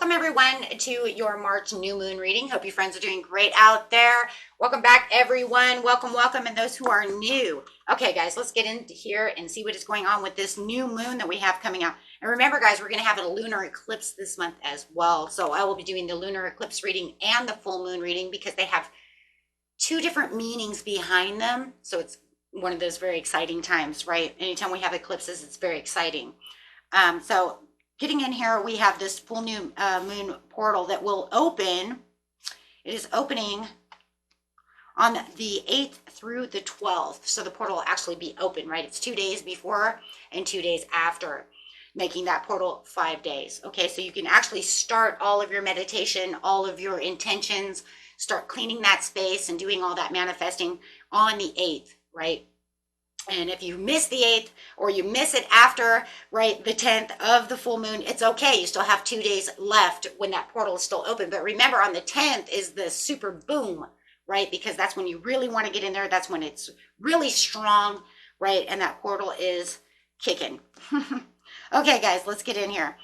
welcome everyone to your March new moon reading. Hope you friends are doing great out there. Welcome back everyone. Welcome, and those who are new. Okay guys, let's get into here and see what is going on with this new moon that we have coming out. And remember guys, we're going to have a lunar eclipse this month as well. So I will be doing the lunar eclipse reading and the full moon reading because they have two different meanings behind them. So it's one of those very exciting times, right? Anytime we have eclipses, it's very exciting. So getting in here, we have this full new moon portal that will open. It is opening on the 8th through the 12th. So the portal will actually be open, right? It's 2 days before and 2 days after, making that portal 5 days. Okay, so you can actually start all of your meditation, all of your intentions, start cleaning that space and doing all that manifesting on the 8th, right? And if you miss the 8th or you miss it after, right, the 10th of the full moon, it's okay. You still have 2 days left when that portal is still open. But remember, on the 10th is the super boom, right? Because that's when you really want to get in there. That's when it's really strong, right? And that portal is kicking. Okay, guys, let's get in here.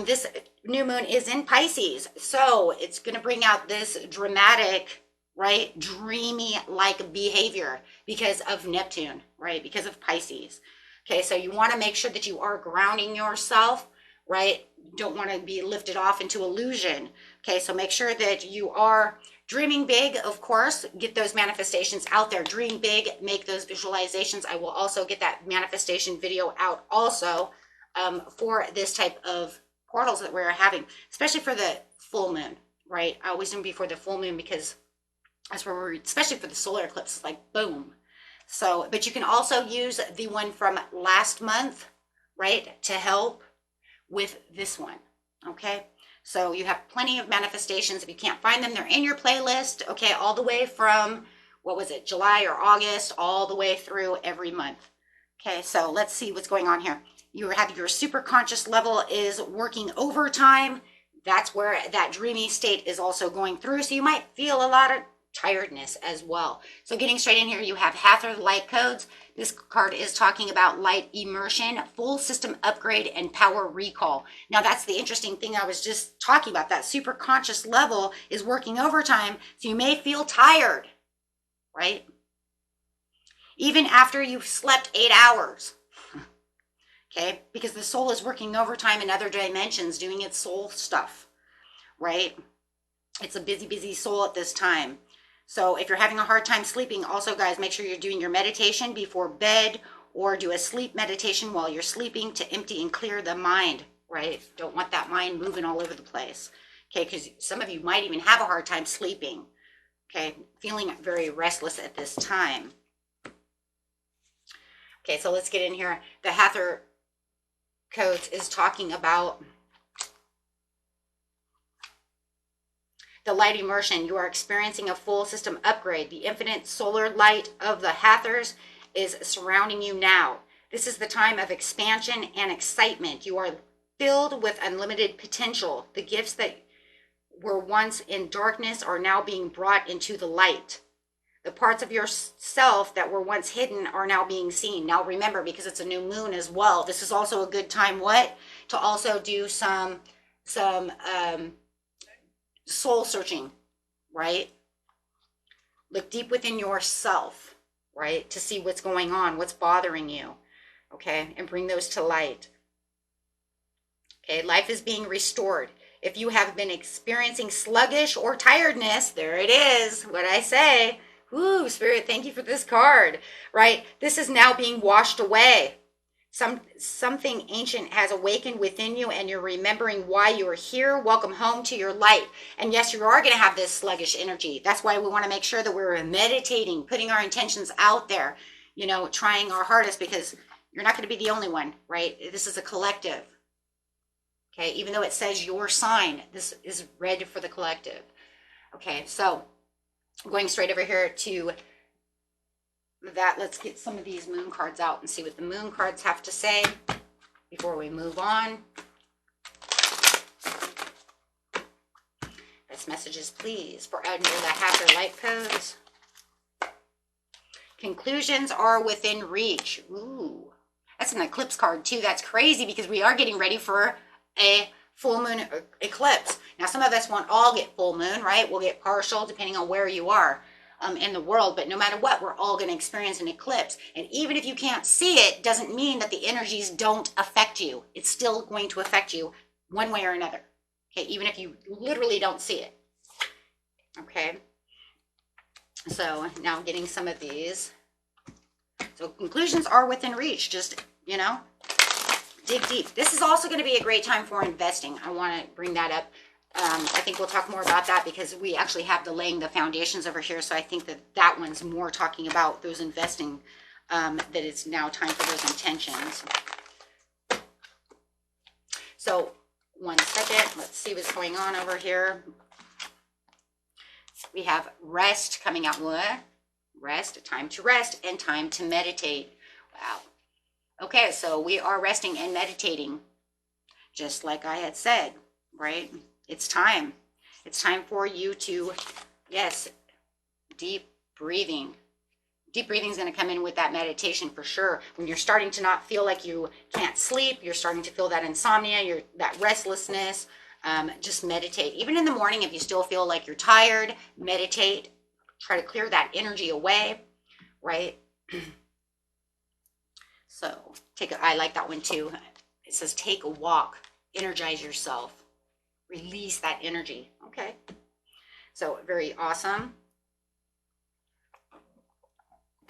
This new moon is in Pisces. So it's going to bring out this dramatic, right, dreamy like behavior because of Neptune, right, because of Pisces. Okay, so you want to make sure that you are grounding yourself, right? You don't want to be lifted off into illusion. Okay, so make sure that you are dreaming big, of course. Get those manifestations out there. Dream big, make those visualizations. I will also get that manifestation video out also for this type of portals that we're having, especially for the full moon, right? I always do before the full moon because that's where we're, especially for the solar eclipse, it's like boom. So, but you can also use the one from last month, right, to help with this one, okay? So you have plenty of manifestations. If you can't find them, they're in your playlist, okay, all the way from, what was it, July or August, all the way through every month. Okay, so let's see what's going on here. You have your super conscious level is working overtime. That's where that dreamy state is also going through. So you might feel a lot of tiredness as well. So getting straight in here, you have Hathor light codes. This card is talking about light immersion, full system upgrade, and power recall. Now that's the interesting thing I was just talking about. That super conscious level is working overtime, so you may feel tired, right? Even after you've slept 8 hours. Okay, because the soul is working overtime in other dimensions, doing its soul stuff, right? It's a busy, busy soul at this time. So if you're having a hard time sleeping, also guys, make sure you're doing your meditation before bed or do a sleep meditation while you're sleeping to empty and clear the mind, right? Don't want that mind moving all over the place, okay? Because some of you might even have a hard time sleeping, okay? Feeling very restless at this time. Okay, so let's get in here. The Hathor codes is talking about the light immersion. You are experiencing a full system upgrade. The infinite solar light of the Hathors is surrounding you now. This is the time of expansion and excitement. You are filled with unlimited potential. The gifts that were once in darkness are now being brought into the light. The parts of yourself that were once hidden are now being seen. Now remember, because it's a new moon as well, this is also a good time, what? To also do some soul searching, right? Look deep within yourself, right? To see what's going on, what's bothering you, okay? And bring those to light. Okay, life is being restored. If you have been experiencing sluggish or tiredness, there it is, what I say. Ooh, Spirit, thank you for this card, right? This is now being washed away. Something ancient has awakened within you and you're remembering why you are here. Welcome home to your light. And yes, you are going to have this sluggish energy. That's why we want to make sure that we're meditating, putting our intentions out there, you know, trying our hardest, because you're not going to be the only one, right? This is a collective. Okay, even though it says your sign, this is read for the collective. Okay, so going straight over here to that, let's get some of these moon cards out and see what the moon cards have to say before we move on. Best messages, please, for under the Hathor light codes. Conclusions are within reach. Ooh, that's an eclipse card too. That's crazy because we are getting ready for a full moon eclipse. Now, some of us won't all get full moon, right? We'll get partial depending on where you are in the world. But no matter what, we're all going to experience an eclipse. And even if you can't see it, doesn't mean that the energies don't affect you. It's still going to affect you one way or another. Okay, even if you literally don't see it. Okay. So now I'm getting some of these. So conclusions are within reach. Just, you know, dig deep. This is also going to be a great time for investing. I want to bring that up. I think we'll talk more about that because we actually have the laying the foundations over here. So I think that that one's more talking about those investing, that it's now time for those intentions. So 1 second, let's see what's going on over here. We have rest coming out. Rest, time to rest, and time to meditate. Wow. Okay, so we are resting and meditating, just like I had said, right? It's time. It's time for you to, yes, deep breathing. Deep breathing is going to come in with that meditation for sure. When you're starting to not feel like you can't sleep, you're starting to feel that insomnia, that restlessness, just meditate. Even in the morning, if you still feel like you're tired, meditate. Try to clear that energy away, right? So I like that one too. It says take a walk, energize yourself, release that energy. Okay, so very awesome.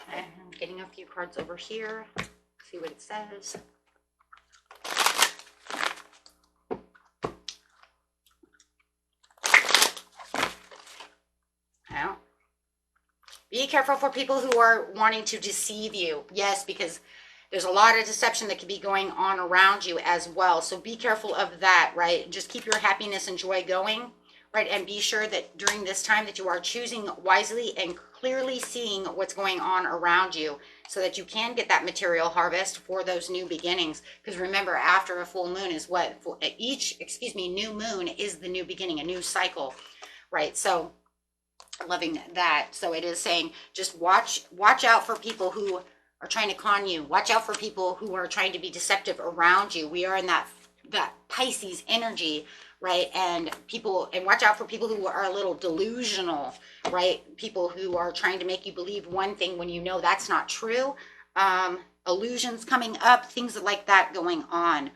Okay, I'm getting a few cards over here. See what it says. Now, be careful for people who are wanting to deceive you. Yes, because there's a lot of deception that could be going on around you as well. So be careful of that, right? Just keep your happiness and joy going, right? And be sure that during this time that you are choosing wisely and clearly seeing what's going on around you so that you can get that material harvest for those new beginnings. Because remember, after a full moon is what? New moon is the new beginning, a new cycle, right? So loving that. So it is saying just watch out for people who are trying to con you. Watch out for people who are trying to be deceptive around you. We are in that Pisces energy, right? And watch out for people who are a little delusional, right? People who are trying to make you believe one thing when you know that's not true. Illusions coming up, things like that going on.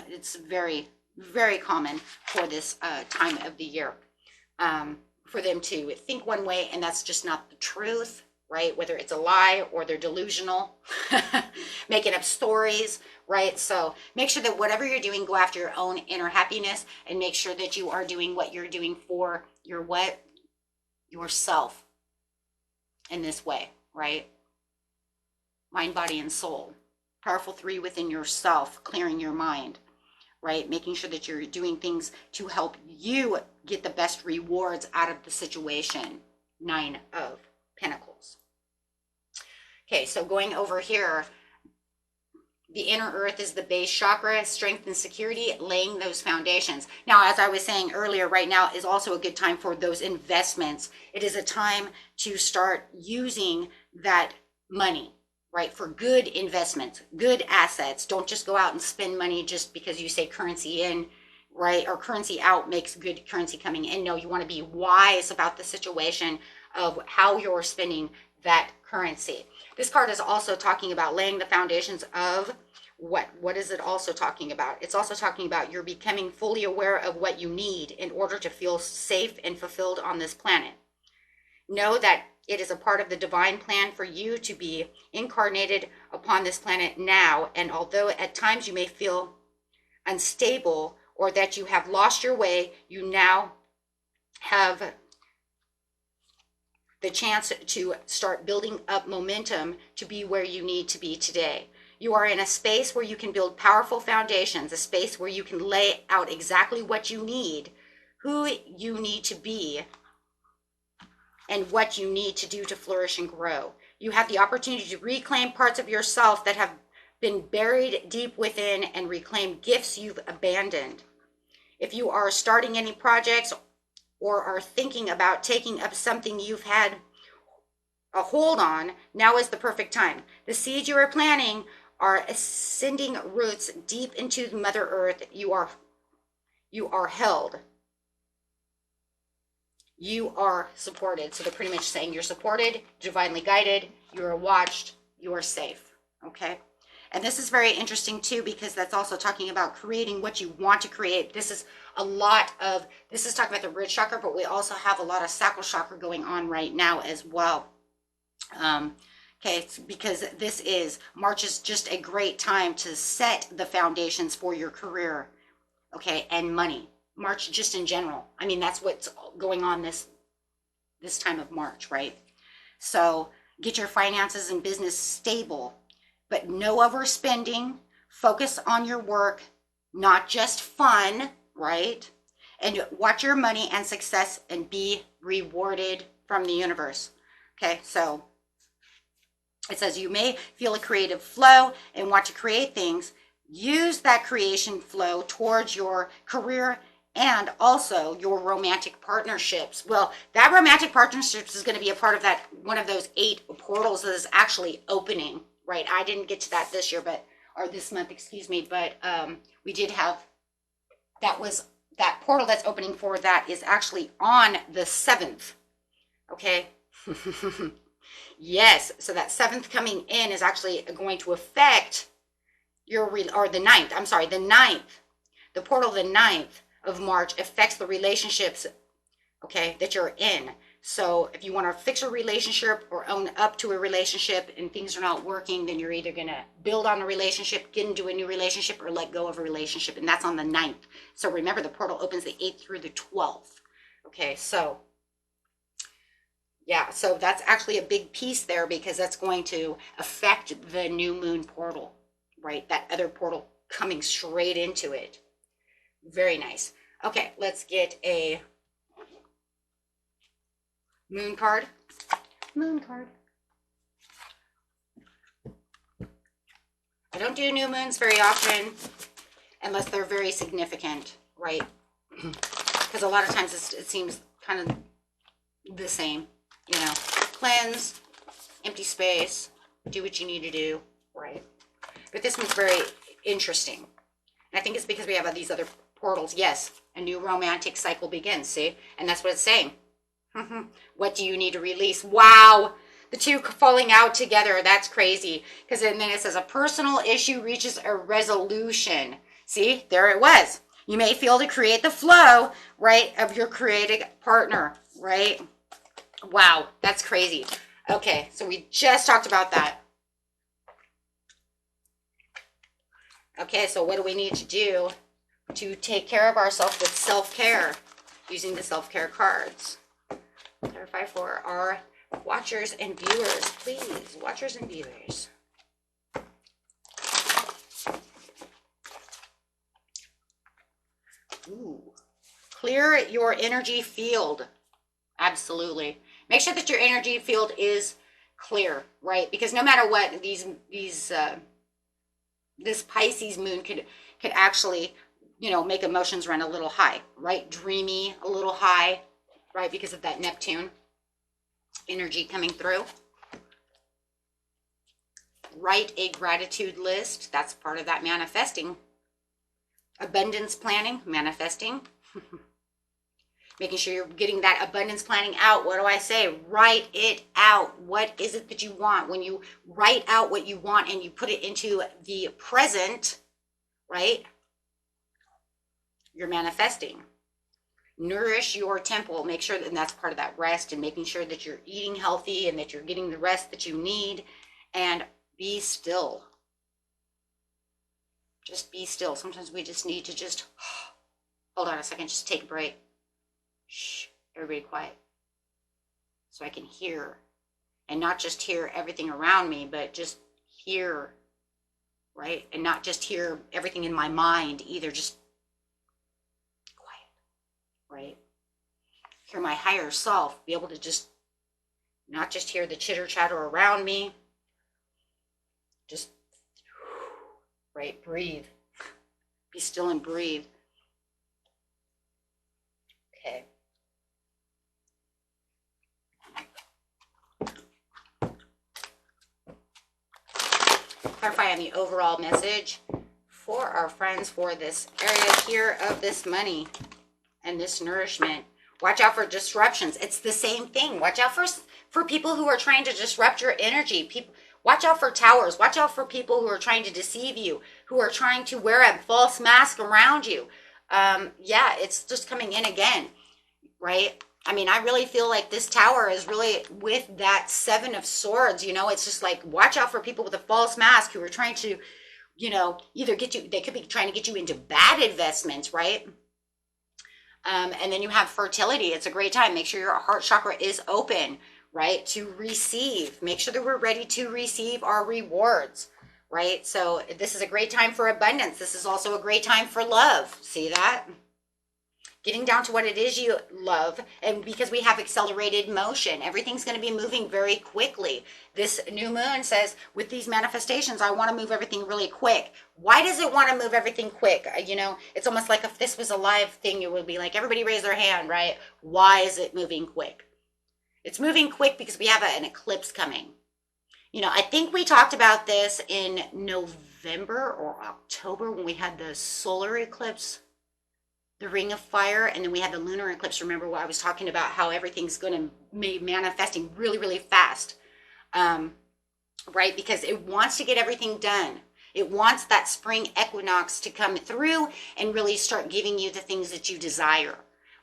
It's very, very common for this time of the year. For them to think one way and that's just not the truth, right? Whether it's a lie or they're delusional, making up stories, right? So make sure that whatever you're doing, go after your own inner happiness and make sure that you are doing what you're doing for yourself in this way, right? Mind, body, and soul. Powerful 3 within yourself, clearing your mind, right? Making sure that you're doing things to help you get the best rewards out of the situation. 9 of Pentacles. Okay, so going over here, the inner earth is the base chakra, strength and security, laying those foundations. Now, as I was saying earlier, right now is also a good time for those investments. It is a time to start using that money, right, for good investments, good assets. Don't just go out and spend money just because you say currency in, right, or currency out makes good currency coming in. No, you want to be wise about the situation of how you're spending that currency. This card is also talking about laying the foundations of what is it also talking about? It's also talking about you're becoming fully aware of what you need in order to feel safe and fulfilled on this planet. Know that it is a part of the divine plan for you to be incarnated upon this planet now. And although at times you may feel unstable or that you have lost your way, you now have the chance to start building up momentum to be where you need to be today. You are in a space where you can build powerful foundations, a space where you can lay out exactly what you need, who you need to be, and what you need to do to flourish and grow. You have the opportunity to reclaim parts of yourself that have been buried deep within and reclaim gifts you've abandoned. If you are starting any projects or are thinking about taking up something you've had a hold on, now is the perfect time. The seeds you are planting are ascending roots deep into Mother Earth. You are held. you are supported. So they're pretty much saying you're supported, divinely guided, you are watched, you are safe. Okay. And this is very interesting too, because that's also talking about creating what you want to create. This is this is talking about the root chakra, but we also have a lot of sacral chakra going on right now as well. Okay, because March is just a great time to set the foundations for your career, okay, and money. March just in general. I mean, that's what's going on this time of March, right? So get your finances and business stable, but no overspending. Focus on your work, not just fun, right? And watch your money and success and be rewarded from the universe. Okay, so it says you may feel a creative flow and want to create things. Use that creation flow towards your career and also your romantic partnerships. Well, that romantic partnerships is going to be a part of that, one of those 8 portals that is actually opening, right? I didn't get to that this year, or this month, excuse me, but we did have, that portal that's opening for that is actually on the 7th, okay? Yes, so that 7th coming in is actually going to affect or the 9th, I'm sorry, the 9th, the portal the 9th of March affects the relationships, okay, that you're in. So if you want to fix a relationship or own up to a relationship and things are not working, then you're either going to build on a relationship, get into a new relationship, or let go of a relationship, and that's on the 9th. So remember, the portal opens the 8th through the 12th, okay, so yeah, so that's actually a big piece there because that's going to affect the new moon portal, right? That other portal coming straight into it. Very nice. Okay, let's get a moon card. Moon card. I don't do new moons very often unless they're very significant, right? Because a lot of times it seems kind of the same. You know, cleanse, empty space, do what you need to do, right? But this one's very interesting. And I think it's because we have these other portals. Yes, a new romantic cycle begins, see? And that's what it's saying. What do you need to release? Wow, the two falling out together, that's crazy. Because then it says a personal issue reaches a resolution. See, there it was. You may feel to create the flow, right, of your creative partner, right? Wow, that's crazy. Okay, so we just talked about that. Okay, so what do we need to do to take care of ourselves with self-care using the self-care cards? Clarify for our watchers and viewers, please. Watchers and viewers. Ooh. Clear your energy field. Absolutely. Make sure that your energy field is clear, right? Because no matter what, this Pisces moon could actually, you know, make emotions run a little high, right? Dreamy, a little high, right? Because of that Neptune energy coming through. Write a gratitude list. That's part of that manifesting. Abundance planning, manifesting. Making sure you're getting that abundance planning out. What do I say? Write it out. What is it that you want? When you write out what you want and you put it into the present, right? You're manifesting. Nourish your temple. Make sure that, and that's part of that rest, and making sure that you're eating healthy and that you're getting the rest that you need. And be still. Just be still. Sometimes we just need to just, hold on a second, just take a break. Shh, everybody quiet. So I can hear, and not just hear everything around me, but just hear, right? And not just hear everything in my mind either, just quiet, right? Hear my higher self, be able to just, not just hear the chitter chatter around me, just, right, breathe. Be still and breathe. Okay. Clarify on the overall message for our friends for this area here of this money and this nourishment. Watch out for disruptions. It's the same thing. Watch out for people who are trying to disrupt your energy. People, watch out for towers. Watch out for people who are trying to deceive you, who are trying to wear a false mask around you. Yeah, it's just coming in again, right? I mean, I really feel like this tower is really with that Seven of Swords, you know, it's just like, watch out for people with a false mask who are trying to, you know, either get you, they could be trying to get you into bad investments, right? And then you have fertility. It's a great time. Make sure your heart chakra is open, right? To receive. Make sure that we're ready to receive our rewards, right? So this is a great time for abundance. This is also a great time for love. See that? Getting down to what it is you love, and because we have accelerated motion, everything's going to be moving very quickly. This new moon says, with these manifestations, I want to move everything really quick. Why does it want to move everything quick? You know, it's almost like if this was a live thing, it would be like, everybody raise their hand, right? Why is it moving quick? It's moving quick because we have an eclipse coming. You know, I think we talked about this in November or October when we had the solar eclipse, the ring of fire, and then we had the lunar eclipse. Remember what I was talking about, how everything's going to be manifesting really, really fast, right? Because it wants to get everything done. It wants that spring equinox to come through and really start giving you the things that you desire,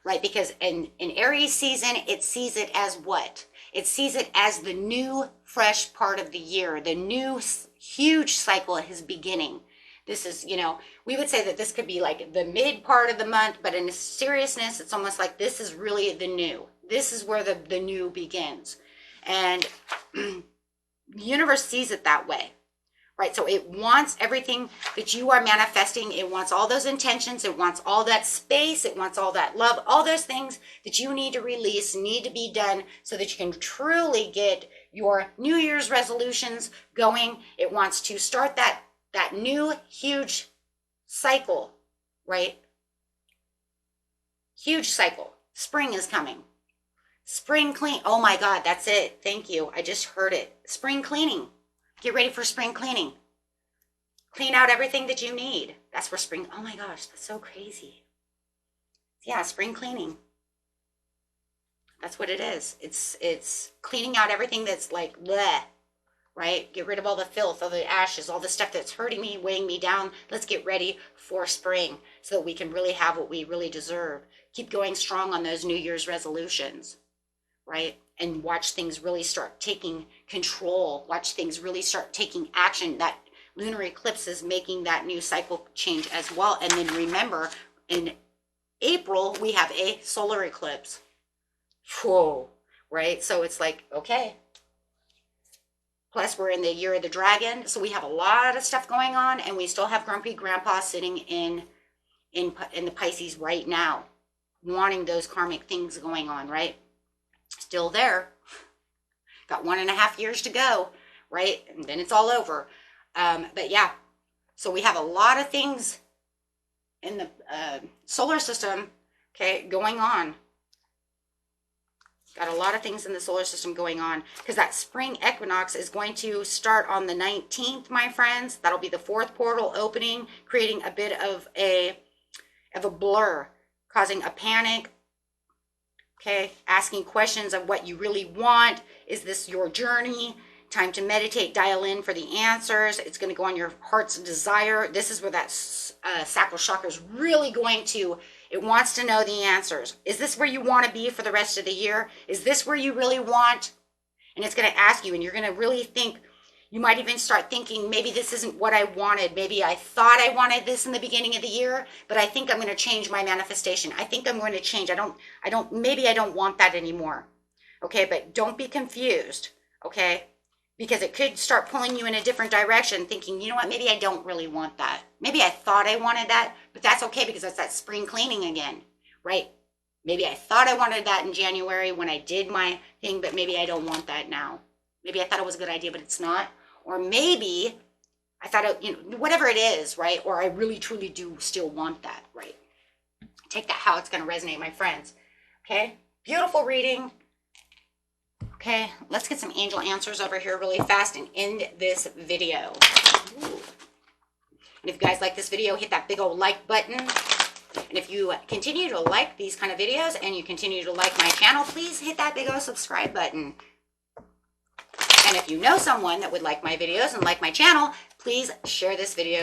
right? Because in Aries season, it sees it as what? It sees it as the new, fresh part of the year. The new, huge cycle is beginning. This is, you know, we would say that this could be like the mid part of the month, but in seriousness, it's almost like this is really the new. This is where the new begins. And the universe sees it that way, right? So it wants everything that you are manifesting. It wants all those intentions. It wants all that space. It wants all that love, all those things that you need to release, need to be done so that you can truly get your New Year's resolutions going. It wants to start that new huge cycle, right? Huge cycle. Spring is coming. Spring clean. Oh my God, that's it. Thank you. I just heard it. Spring cleaning. Get ready for spring cleaning. Clean out everything that you need. That's for spring. Oh my gosh, that's so crazy. Yeah, spring cleaning. That's what it is. It's cleaning out everything that's like bleh. Right? Get rid of all the filth, all the ashes, all the stuff that's hurting me, weighing me down. Let's get ready for spring so that we can really have what we really deserve. Keep going strong on those New Year's resolutions, right? And watch things really start taking control. Watch things really start taking action. That lunar eclipse is making that new cycle change as well. And then remember, in April, we have a solar eclipse. Whoa, right? So it's like, okay. Plus, we're in the year of the dragon, so we have a lot of stuff going on, and we still have Grumpy Grandpa sitting in the Pisces right now, wanting those karmic things going on, right? Still there. Got 1.5 years to go, right? And then it's all over. But yeah, so we have a lot of things in the solar system, okay, going on. Got a lot of things in the solar system going on because that spring equinox is going to start on the 19th, my friends. That'll be the 4th portal opening, creating a bit of a blur, causing a panic. Okay, asking questions of what you really want. Is this your journey? Time to meditate, dial in for the answers. It's going to go on your heart's desire. This is where that sacral chakra is really going to, it wants to know the answers. Is this where you want to be for the rest of the year? Is this where you really want? And it's going to ask you, and you're going to really think, you might even start thinking, maybe this isn't what I wanted. Maybe I thought I wanted this in the beginning of the year, but I think I'm going to change my manifestation. I think I'm going to change. Maybe I don't want that anymore. Okay, but don't be confused. Okay, because it could start pulling you in a different direction, thinking, you know what, maybe I don't really want that. Maybe I thought I wanted that, but that's okay because that's that spring cleaning again, right? Maybe I thought I wanted that in January when I did my thing, but maybe I don't want that now. Maybe I thought it was a good idea, but it's not. Or maybe I thought, whatever it is, right? Or I really, truly do still want that, right? Take that how it's going to resonate, my friends. Okay? Beautiful reading. Okay, let's get some angel answers over here really fast and end this video. Ooh. And if you guys like this video, hit that big old like button. And if you continue to like these kind of videos and you continue to like my channel, please hit that big old subscribe button. And if you know someone that would like my videos and like my channel, please share this video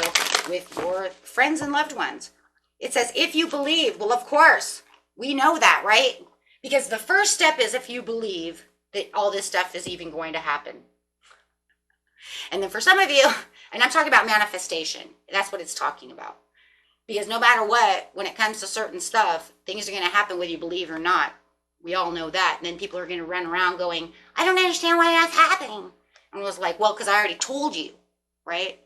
with your friends and loved ones. It says, if you believe. Well, of course, we know that, right? Because the first step is if you believe that all this stuff is even going to happen. And then for some of you, and I'm talking about manifestation, that's what it's talking about. Because no matter what, when it comes to certain stuff, things are going to happen whether you believe or not. We all know that. And then people are going to run around going, I don't understand why that's happening. And I was like, well, because I already told you, right?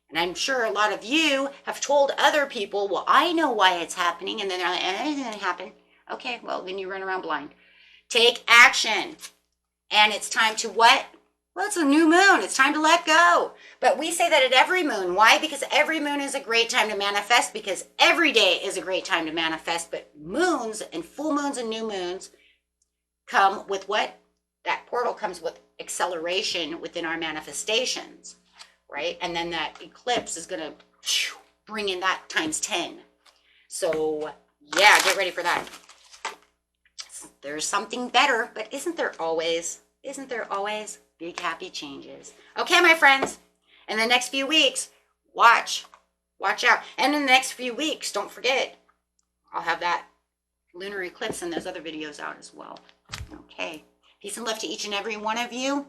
And I'm sure a lot of you have told other people, well, I know why it's happening. And then they're like, it didn't happen. Okay, well, then you run around blind. Take action. And it's time to what? Well, it's a new moon. It's time to let go. But we say that at every moon. Why? Because every moon is a great time to manifest, because every day is a great time to manifest. But moons and full moons and new moons come with what? That portal comes with acceleration within our manifestations, right? And then that eclipse is going to bring in that times 10. So, yeah, get ready for that. There's something better, but isn't there always big happy changes? Okay, my friends, in the next few weeks, watch out. And in the next few weeks, don't forget, I'll have that lunar eclipse and those other videos out as well. Okay, peace and love to each and every one of you.